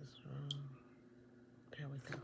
is wrong. There we go.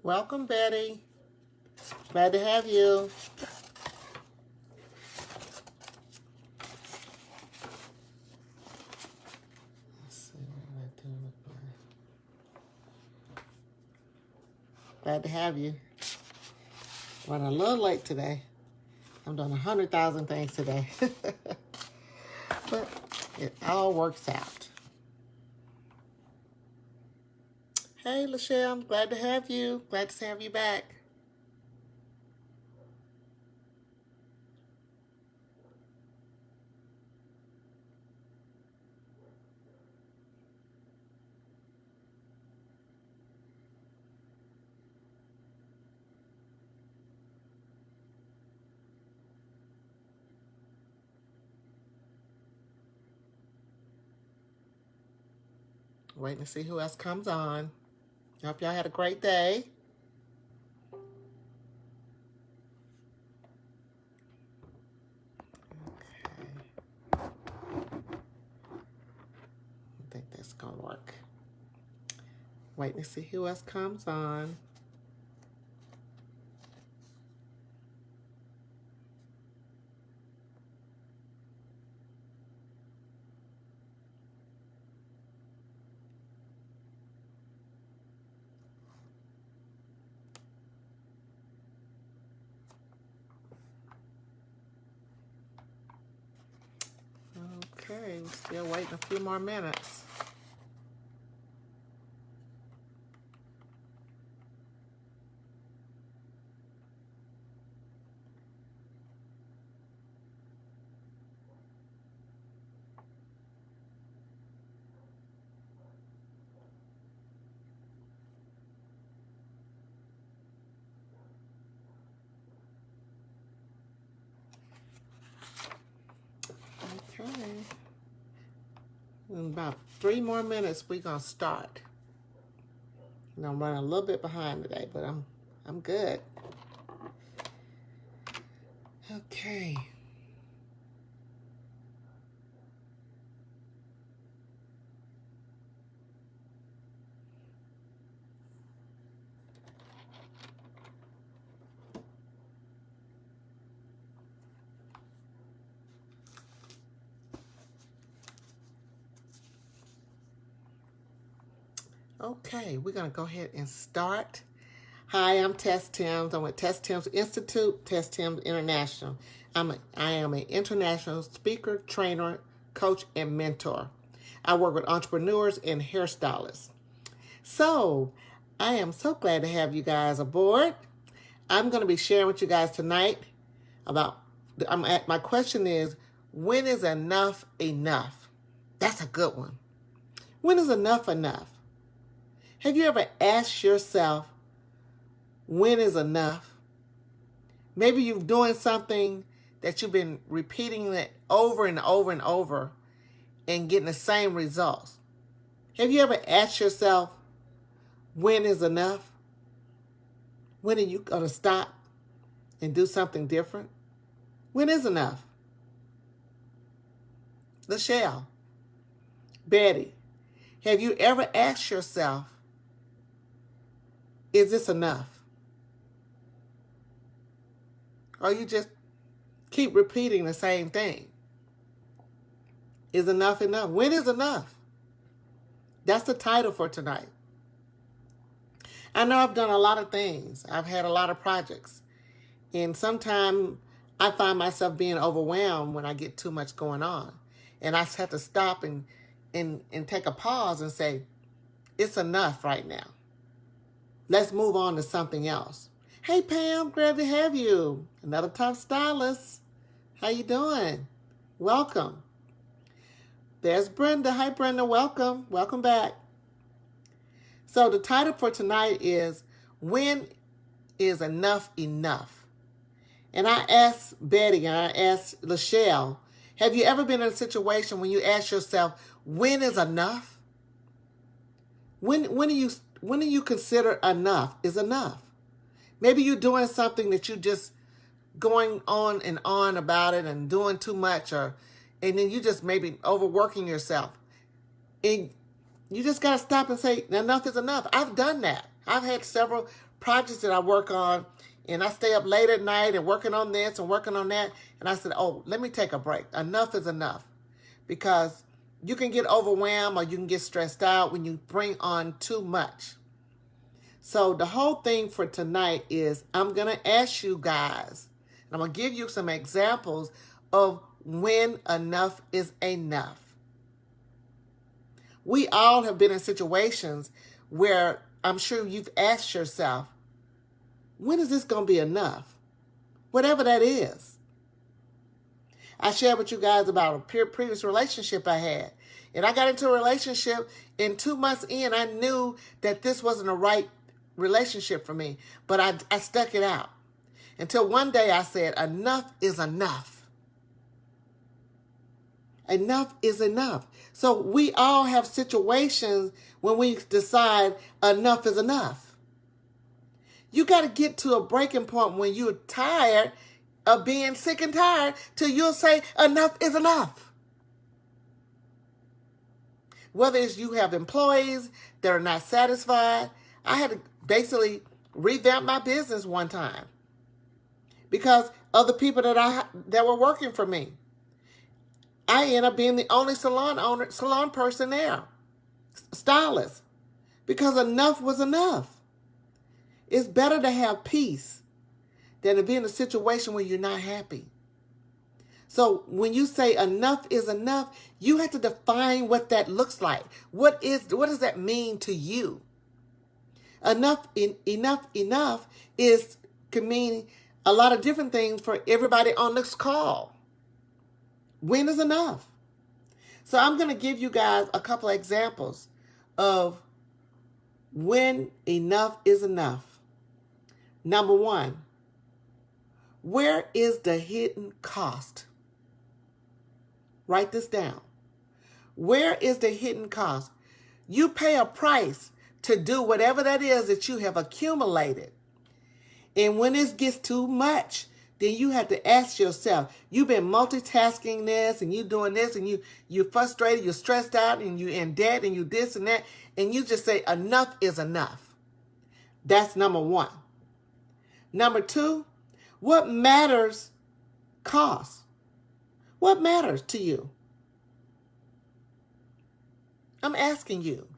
Welcome, Betty. Glad to have you. Let's see what I do with my... Glad to have you. Running a little late today. I'm doing 100,000 things today. But it all works out. Hey, Lachelle, I'm glad to have you. Glad to have you back. Waiting to see who else comes on. I hope y'all had a great day. Okay. I think that's gonna work. Waiting to see who else comes on. Okay, we're still waiting a few more minutes. Okay. In about 3 more minutes, we're gonna start. I'm running a little bit behind today, but I'm good. Okay. Okay, we're gonna go ahead and start. Hi, I'm TessTims. I'm with TessTims Institute, TessTims International. I am an international speaker, trainer, coach, and mentor. I work with entrepreneurs and hairstylists. So, I am so glad to have you guys aboard. I'm going to be sharing with you guys tonight about, my question is, when is enough enough? That's a good one. When is enough enough? Have you ever asked yourself, when is enough? Maybe you're doing something that you've been repeating it over and over and over and getting the same results. Have you ever asked yourself, when is enough? When are you going to stop and do something different? When is enough? Lachelle, Betty, have you ever asked yourself, is this enough? Or you just keep repeating the same thing? Is enough enough? When is enough? That's the title for tonight. I know I've done a lot of things. I've had a lot of projects. And sometimes I find myself being overwhelmed when I get too much going on. And I just have to stop and take a pause and say, it's enough right now. Let's move on to something else. Hey, Pam, glad to have you. Another top stylist. How you doing? Welcome. There's Brenda. Hi, Brenda. Welcome. Welcome back. So the title for tonight is, When is Enough Enough? And I asked Betty and I asked Lachelle, have you ever been in a situation when you ask yourself, when is enough? When do you consider enough is enough? Maybe you're doing something that you just going on and on about it and doing too much, and then you just maybe overworking yourself. And you just got to stop and say, enough is enough. I've done that. I've had several projects that I work on, and I stay up late at night and working on this and working on that. And I said, oh, let me take a break. Enough is enough. Because you can get overwhelmed or you can get stressed out when you bring on too much. So the whole thing for tonight is I'm going to ask you guys, and I'm going to give you some examples of when enough is enough. We all have been in situations where I'm sure you've asked yourself, when is this going to be enough? Whatever that is. I shared with you guys about a previous relationship I had. And I got into a relationship, and 2 months in, I knew that this wasn't a right relationship for me. But I stuck it out. Until one day I said, enough is enough. Enough is enough. So we all have situations when we decide enough is enough. You got to get to a breaking point when you're tired of being sick and tired till you'll say enough is enough. Whether it's you have employees that are not satisfied. I had to basically revamp my business one time because of the people that were working for me. I ended up being the only salon person there, stylist, because enough was enough. It's better to have peace than to be in a situation where you're not happy. So when you say enough is enough, you have to define what that looks like. What does that mean to you? Enough can mean a lot of different things for everybody on this call. When is enough? So I'm going to give you guys a couple of examples of when enough is enough. Number one, where is the hidden cost? Write this down. Where is the hidden cost? You pay a price to do whatever that is that you have accumulated. And when it gets too much, then you have to ask yourself, you've been multitasking this and you doing this and you're frustrated, you're stressed out and you're in debt and you this and that. And you just say enough is enough. That's number one. Number two, what matters costs. What matters to you? I'm asking you.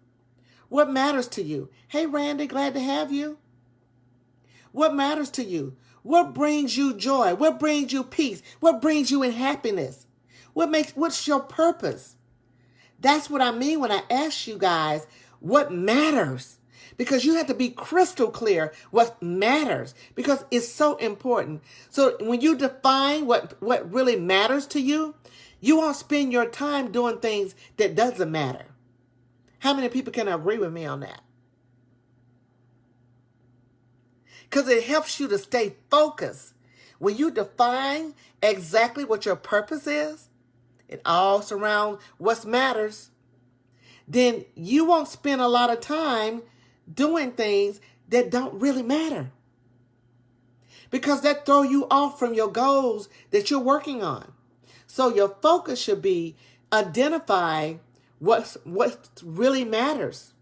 What matters to you? Hey, Randy, glad to have you. What matters to you? What brings you joy? What brings you peace? What brings you in happiness? What's your purpose? That's what I mean when I ask you guys what matters. Because you have to be crystal clear what matters. Because it's so important. So when you define what really matters to you, you won't spend your time doing things that doesn't matter. How many people can agree with me on that? Because it helps you to stay focused. When you define exactly what your purpose is, it all surrounds what matters, then you won't spend a lot of time doing things that don't really matter. Because that throw you off from your goals that you're working on. So your focus should be identifying what really matters.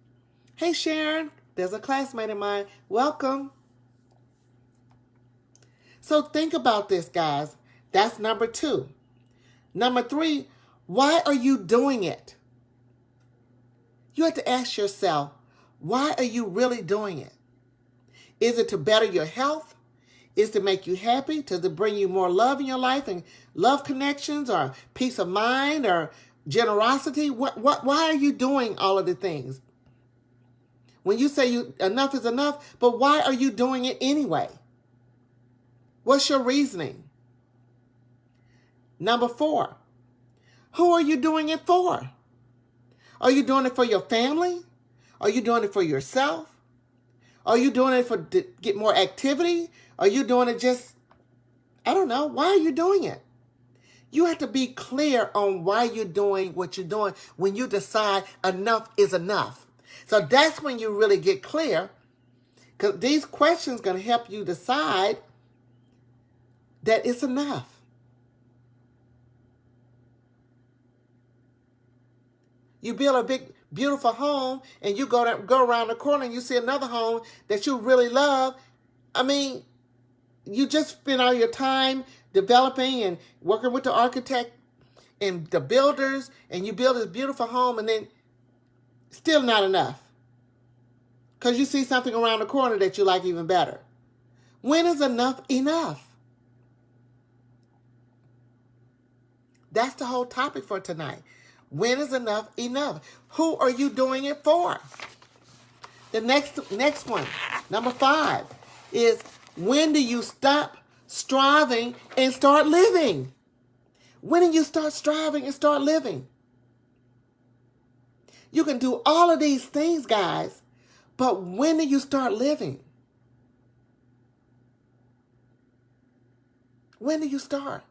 Hey, Sharon, there's a classmate of mine. Welcome. So think about this, guys. That's number 2. Number 3, why are you doing it? You have to ask yourself, why are you really doing it? Is it to better your health? Is it to make you happy? Does it bring you more love in your life and love connections or peace of mind or generosity? Why are you doing all of the things? When you say enough is enough, but why are you doing it anyway? What's your reasoning? Number 4, who are you doing it for? Are you doing it for your family? Are you doing it for yourself? Are you doing it to get more activity? Are you doing it just, I don't know, why are you doing it? You have to be clear on why you're doing what you're doing when you decide enough is enough. So that's when you really get clear, because these questions are going to help you decide that it's enough. You build a big, beautiful home, and you go around the corner and you see another home that you really love. I mean, you just spend all your time developing and working with the architect and the builders, and you build this beautiful home, and then still not enough because you see something around the corner that you like even better. When is enough enough? That's the whole topic for tonight. When is enough enough? Who are you doing it for? The next one, number 5, is when do you stop striving and start living? When do you start striving and start living? You can do all of these things, guys, but when do you start living? When do you start?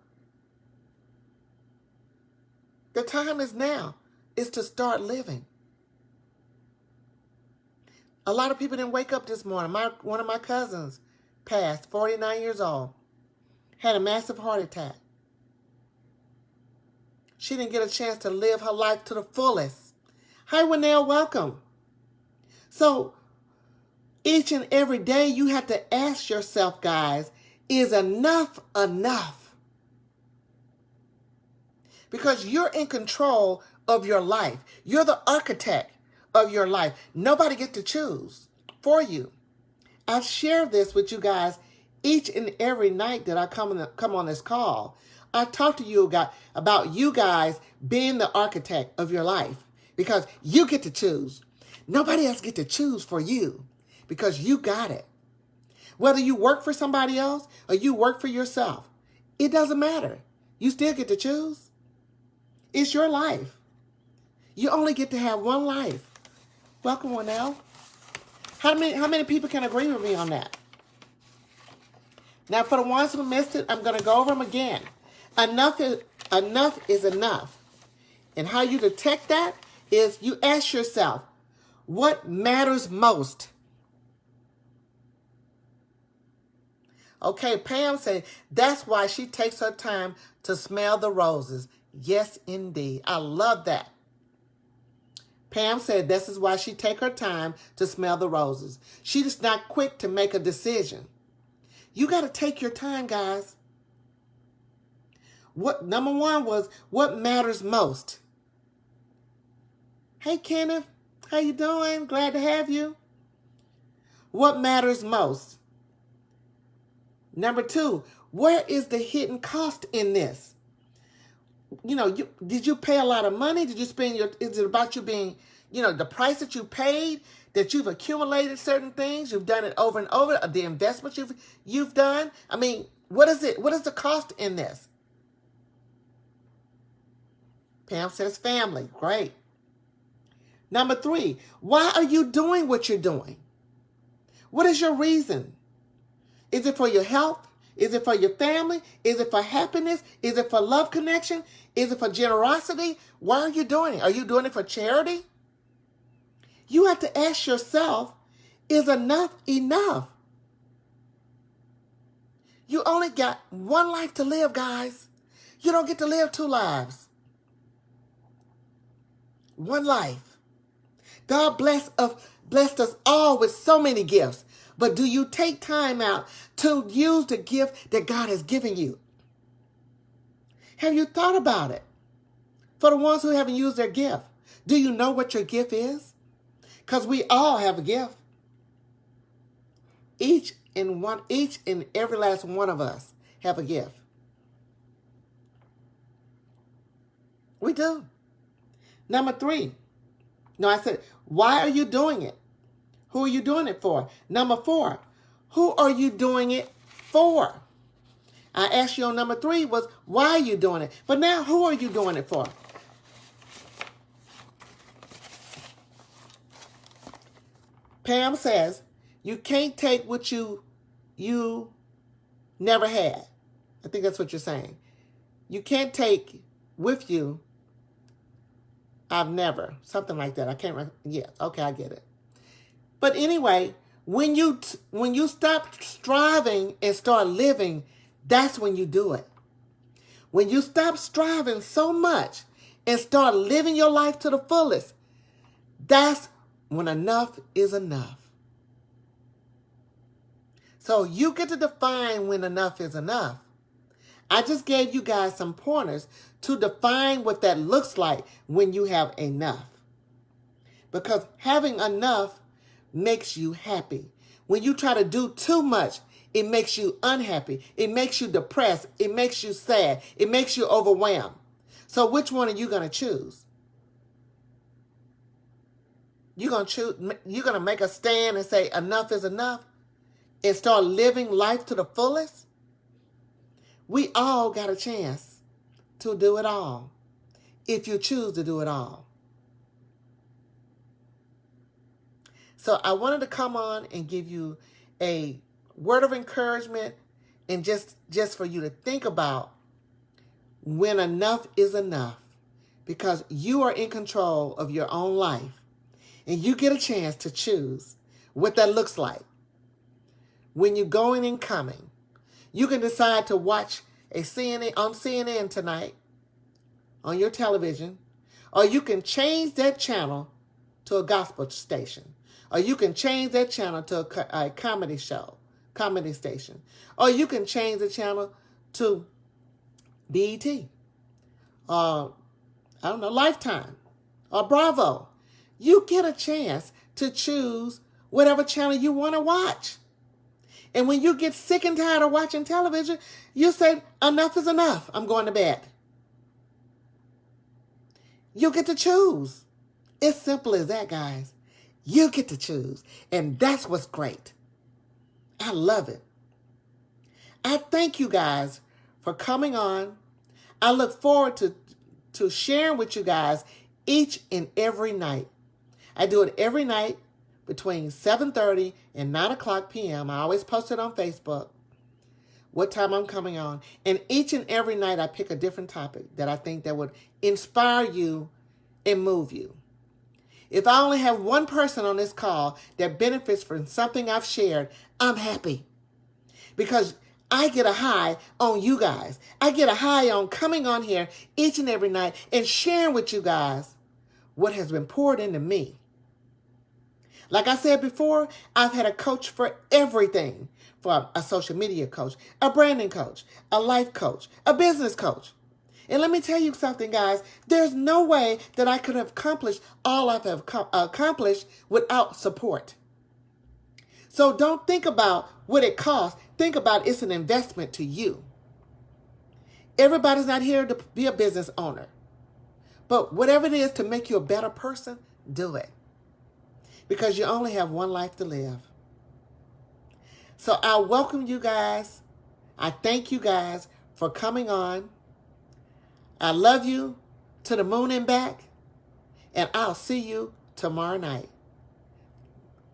The time is now. It's to start living. A lot of people didn't wake up this morning. One of my cousins passed, 49 years old, had a massive heart attack. She didn't get a chance to live her life to the fullest. Hi, Winnell, welcome. So each and every day you have to ask yourself, guys, is enough enough? Because you're in control of your life. You're the architect of your life. Nobody gets to choose for you. I share this with you guys each and every night that I come on this call. I talk to you about you guys being the architect of your life because you get to choose. Nobody else gets to choose for you because you got it. Whether you work for somebody else or you work for yourself, it doesn't matter. You still get to choose. It's your life. You only get to have one life. Welcome, Winnell. How many people can agree with me on that? Now, for the ones who missed it, I'm going to go over them again. Enough is enough. And how you detect that is you ask yourself, what matters most? Okay, Pam said that's why she takes her time to smell the roses. Yes, indeed. I love that. Pam said this is why she take her time to smell the roses. She's not quick to make a decision. You got to take your time, guys. Number 1 was what matters most. Hey, Kenneth. How you doing? Glad to have you. What matters most? Number 2, where is the hidden cost in this? Did you pay a lot of money? Did you spend is it about you being, the price that you paid, that you've accumulated certain things, you've done it over and over, the investments you've done? I mean, what is it? What is the cost in this? Pam says family. Great. Number 3, why are you doing what you're doing? What is your reason? Is it for your health? Is it for your family? Is it for happiness? Is it for love connection? Is it for generosity? Why are you doing it? Are you doing it for charity? You have to ask yourself, is enough enough? You only got one life to live, guys. You don't get to live 2 lives. One life. God blessed us all with so many gifts. But do you take time out to use the gift that God has given you? Have you thought about it? For the ones who haven't used their gift, do you know what your gift is? Because we all have a gift. Each and every last one of us have a gift. We do. Number 3. No, I said, why are you doing it? Who are you doing it for? Number 4, who are you doing it for? I asked you on number 3 was, why are you doing it? But now, who are you doing it for? Pam says, you can't take what you never had. I think that's what you're saying. You can't take with you, I've never, something like that. I can't remember. Yeah, okay, I get it. But anyway, when you stop striving and start living, that's when you do it. When you stop striving so much and start living your life to the fullest, that's when enough is enough. So you get to define when enough is enough. I just gave you guys some pointers to define what that looks like when you have enough. Because having enough makes you happy. When you try to do too much, it makes you unhappy. It makes you depressed. It makes you sad. It makes you overwhelmed. So which one are you going to choose? You're going to make a stand and say enough is enough and start living life to the fullest? We all got a chance to do it all if you choose to do it all. So I wanted to come on and give you a word of encouragement and just for you to think about when enough is enough, because you are in control of your own life and you get a chance to choose what that looks like. When you're going and coming, you can decide to watch on CNN tonight on your television, or you can change that channel to a gospel station, or you can change that channel to a comedy station, or you can change the channel to BET, or I don't know, Lifetime, or Bravo. You get a chance to choose whatever channel you want to watch. And when you get sick and tired of watching television, you say, enough is enough. I'm going to bed. You get to choose. It's simple as that, guys. You get to choose. And that's what's great. I love it. I thank you guys for coming on. I look forward to sharing with you guys each and every night. I do it every night between 7:30 and 9 o'clock p.m. I always post it on Facebook what time I'm coming on. And each and every night I pick a different topic that I think that would inspire you and move you. If I only have one person on this call that benefits from something I've shared, I'm happy. Because I get a high on you guys. I get a high on coming on here each and every night and sharing with you guys what has been poured into me. Like I said before, I've had a coach for everything. For a social media coach, a branding coach, a life coach, a business coach. And let me tell you something, guys. There's no way that I could have accomplished all I've accomplished without support. So don't think about what it costs. Think about it's an investment to you. Everybody's not here to be a business owner. But whatever it is to make you a better person, do it. Because you only have one life to live. So I welcome you guys. I thank you guys for coming on. I love you to the moon and back. And I'll see you tomorrow night.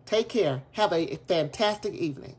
Take care. Have a fantastic evening.